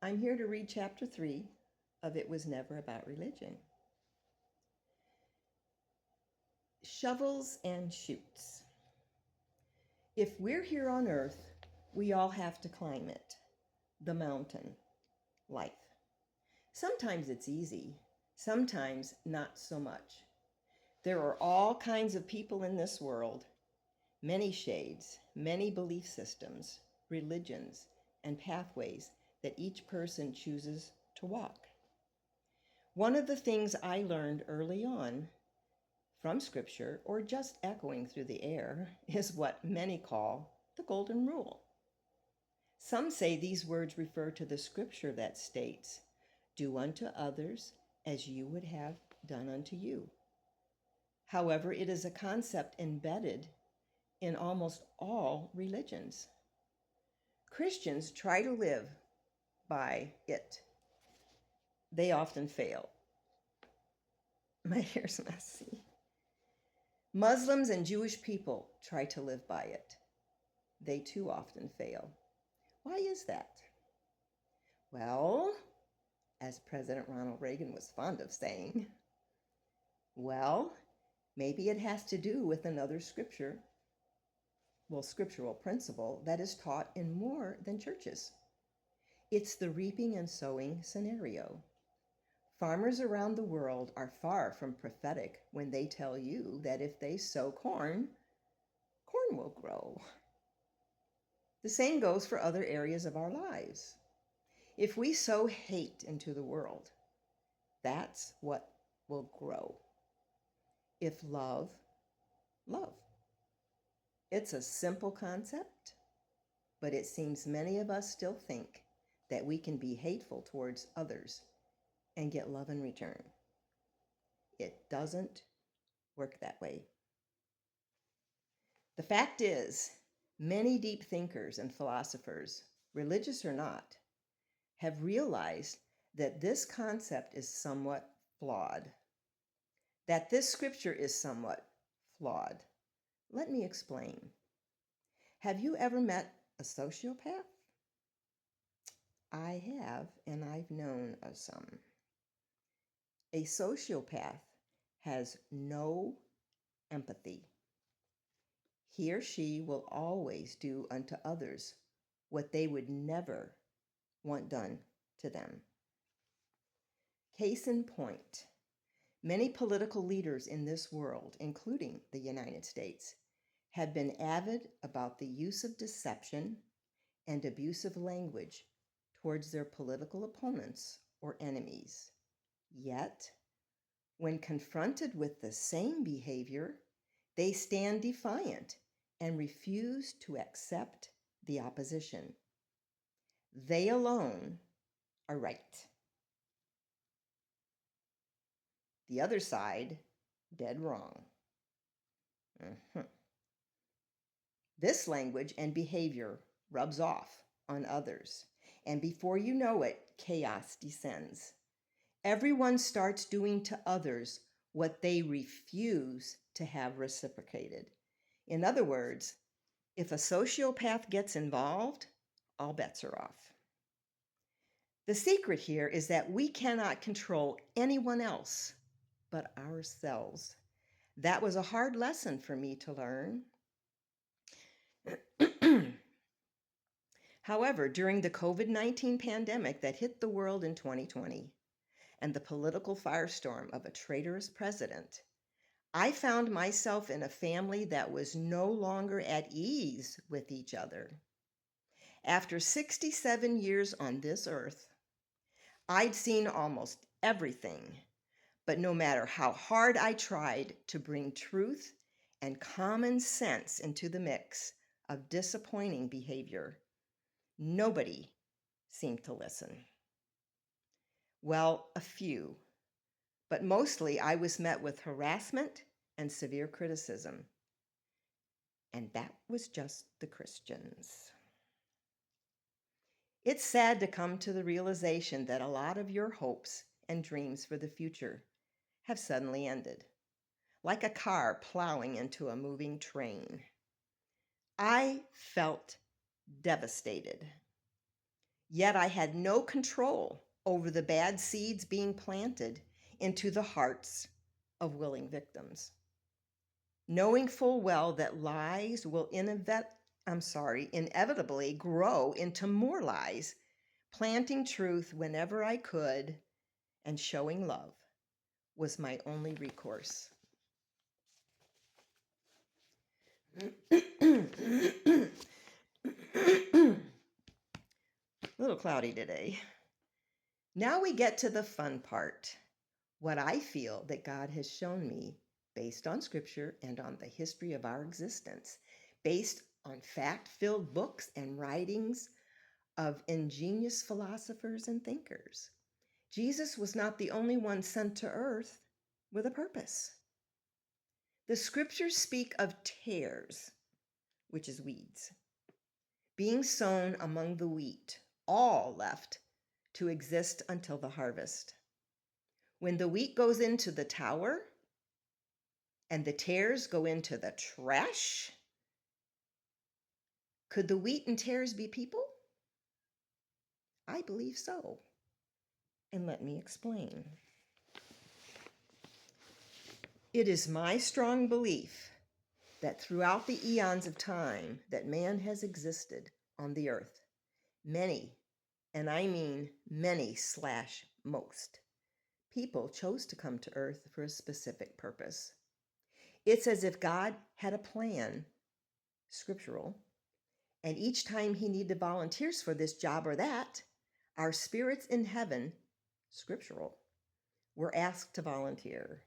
I'm here to read chapter 3 of It Was Never About Religion. Shovels and chutes. If we're here on earth, we all have to climb it. The mountain, life. Sometimes it's easy, sometimes not so much. There are all kinds of people in this world, many shades, many belief systems, religions, and pathways that each person chooses to walk. One of the things I learned early on from scripture, or just echoing through the air, is what many call the golden rule. Some say these words refer to the scripture that states, "Do unto others as you would have done unto you." However, it is a concept embedded in almost all religions. Christians try to live by it. They often fail. My hair's messy. Muslims and Jewish people try to live by it. They too often fail. Why is that? Well, as President Ronald Reagan was fond of saying, maybe it has to do with another scriptural principle that is taught in more than churches. It's the reaping and sowing scenario. Farmers around the world are far from prophetic when they tell you that if they sow corn, corn will grow. The same goes for other areas of our lives. If we sow hate into the world, that's what will grow. If love, love. It's a simple concept, but it seems many of us still think that we can be hateful towards others and get love in return. It doesn't work that way. The fact is, many deep thinkers and philosophers, religious or not, have realized that this concept is somewhat flawed, that this scripture is somewhat flawed. Let me explain. Have you ever met a sociopath? I have, and I've known of some. A sociopath has no empathy. He or she will always do unto others what they would never want done to them. Case in point, many political leaders in this world, including the United States, have been avid about the use of deception and abusive language towards their political opponents or enemies. Yet, when confronted with the same behavior, they stand defiant and refuse to accept the opposition. They alone are right. The other side, dead wrong. This language and behavior rubs off on others, and before you know it, chaos descends. Everyone starts doing to others what they refuse to have reciprocated. In other words, if a sociopath gets involved, all bets are off. The secret here is that we cannot control anyone else but ourselves. That was a hard lesson for me to learn. However, during the COVID-19 pandemic that hit the world in 2020 and the political firestorm of a traitorous president, I found myself in a family that was no longer at ease with each other. After 67 years on this earth, I'd seen almost everything, but no matter how hard I tried to bring truth and common sense into the mix of disappointing behavior, nobody seemed to listen. Well, a few, but mostly I was met with harassment and severe criticism. And that was just the Christians. It's sad to come to the realization that a lot of your hopes and dreams for the future have suddenly ended, like a car plowing into a moving train. I felt devastated. Yet I had no control over the bad seeds being planted into the hearts of willing victims. Knowing full well that lies will inevitably grow into more lies, planting truth whenever I could, and showing love was my only recourse. A little cloudy today. Now we get to the fun part. What I feel that God has shown me based on scripture and on the history of our existence, based on fact-filled books and writings of ingenious philosophers and thinkers. Jesus was not the only one sent to earth with a purpose. The scriptures speak of tares, which is weeds, being sown among the wheat, all left to exist until the harvest. When the wheat goes into the tower and the tares go into the trash, could the wheat and tares be people? I believe so. And let me explain. It is my strong belief that throughout the eons of time that man has existed on the earth, many, and I mean many/most, people chose to come to earth for a specific purpose. It's as if God had a plan, scriptural, and each time he needed volunteers for this job or that, our spirits in heaven, scriptural, were asked to volunteer.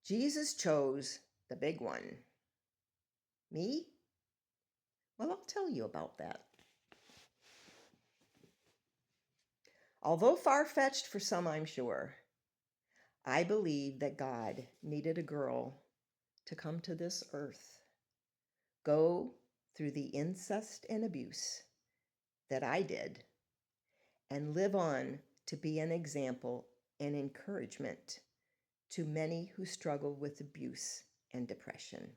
Jesus chose the big one. Me? Well, I'll tell you about that. Although far-fetched for some, I'm sure, I believe that God needed a girl to come to this earth, go through the incest and abuse that I did, and live on to be an example and encouragement to many who struggle with abuse and depression.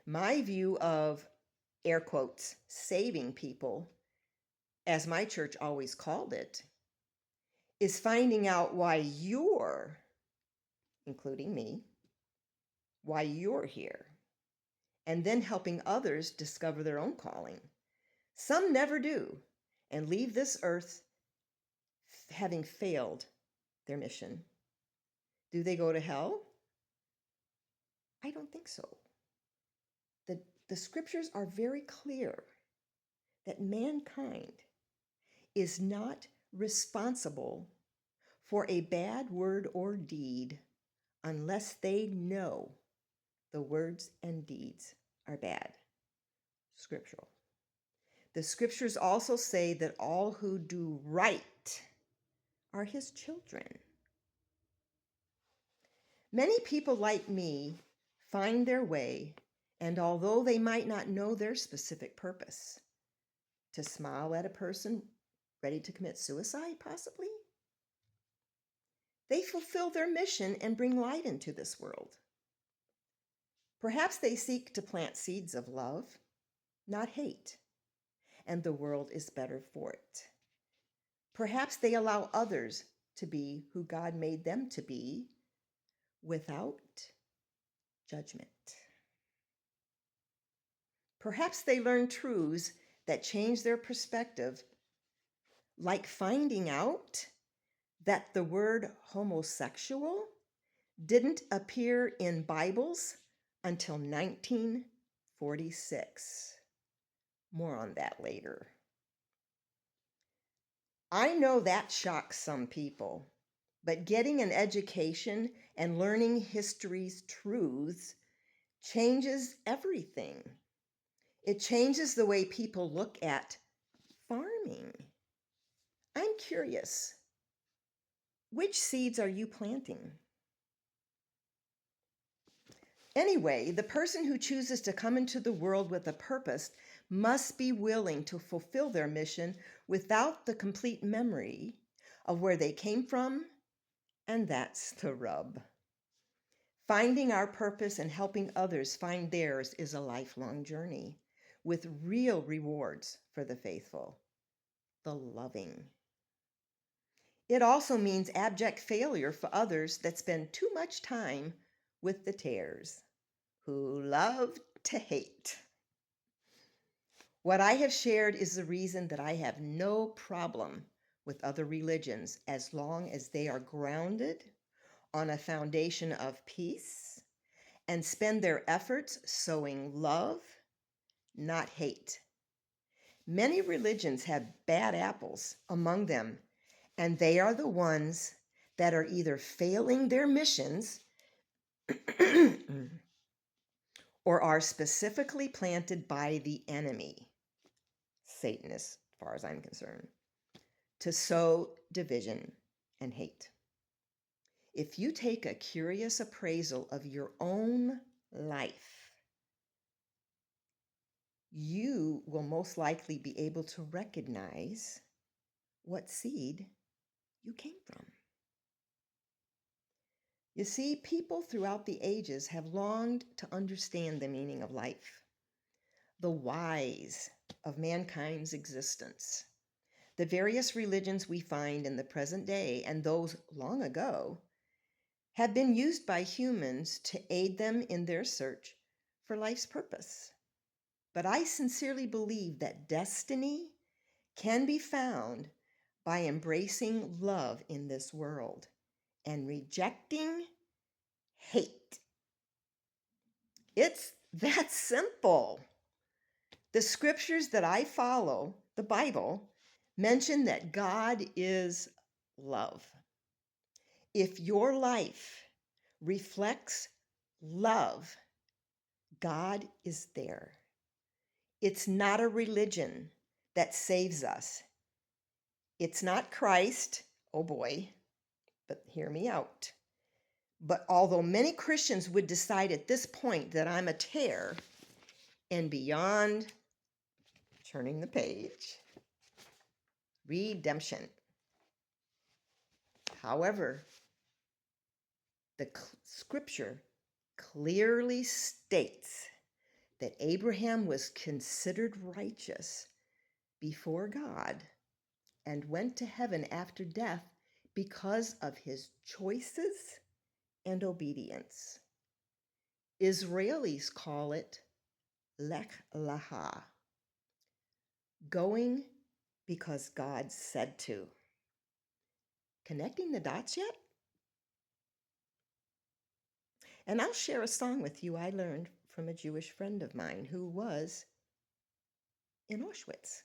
My view of, air quotes, saving people, as my church always called it, is finding out why you're, including me, why you're here, and then helping others discover their own calling. Some never do and leave this earth having failed their mission. Do they go to hell? I don't think so. The scriptures are very clear that mankind is not responsible for a bad word or deed unless they know the words and deeds are bad. Scriptural. The scriptures also say that all who do right are his children. Many people like me find their way, and although they might not know their specific purpose, to smile at a person ready to commit suicide, possibly, they fulfill their mission and bring light into this world. Perhaps they seek to plant seeds of love, not hate, and the world is better for it. Perhaps they allow others to be who God made them to be without judgment. Perhaps they learn truths that change their perspective, like finding out that the word homosexual didn't appear in Bibles until 1946. More on that later. I know that shocks some people, but getting an education and learning history's truths changes everything. It changes the way people look at farming. I'm curious, which seeds are you planting? Anyway, the person who chooses to come into the world with a purpose must be willing to fulfill their mission without the complete memory of where they came from, and that's the rub. Finding our purpose and helping others find theirs is a lifelong journey with real rewards for the faithful. the loving. It also means abject failure for others that spend too much time with the tares, who love to hate. What I have shared is the reason that I have no problem with other religions as long as they are grounded on a foundation of peace and spend their efforts sowing love, not hate. Many religions have bad apples among them, and they are the ones that are either failing their missions or are specifically planted by the enemy, Satan, as far as I'm concerned, to sow division and hate. If you take a curious appraisal of your own life, you will most likely be able to recognize what seed you came from. You see, people throughout the ages have longed to understand the meaning of life, the whys of mankind's existence. The various religions we find in the present day and those long ago have been used by humans to aid them in their search for life's purpose. But I sincerely believe that destiny can be found by embracing love in this world and rejecting hate. It's that simple. The scriptures that I follow, the Bible, mention that God is love. If your life reflects love, God is there. It's not a religion that saves us. It's not Christ, oh boy, but hear me out. But although many Christians would decide at this point that I'm a tare and beyond turning the page, redemption. However, the scripture clearly states that Abraham was considered righteous before God and went to heaven after death because of his choices and obedience. Israelis call it Lech Lecha, going because God said to. Connecting the dots yet? And I'll share a song with you I learned from a Jewish friend of mine who was in Auschwitz.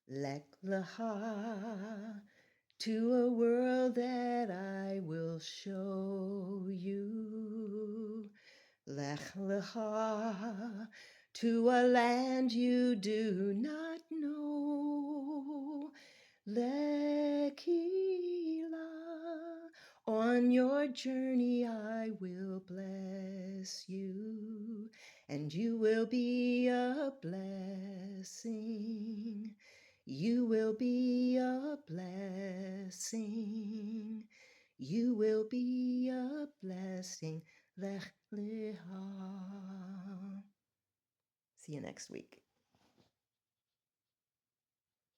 Lech Lecha, to a world that I will show you. Lech Lecha, to a land you do not know. Lekila, on your journey I will bless you, and you will be a blessing. You will be a blessing. You will be a blessing. Lech Lecha. See you next week.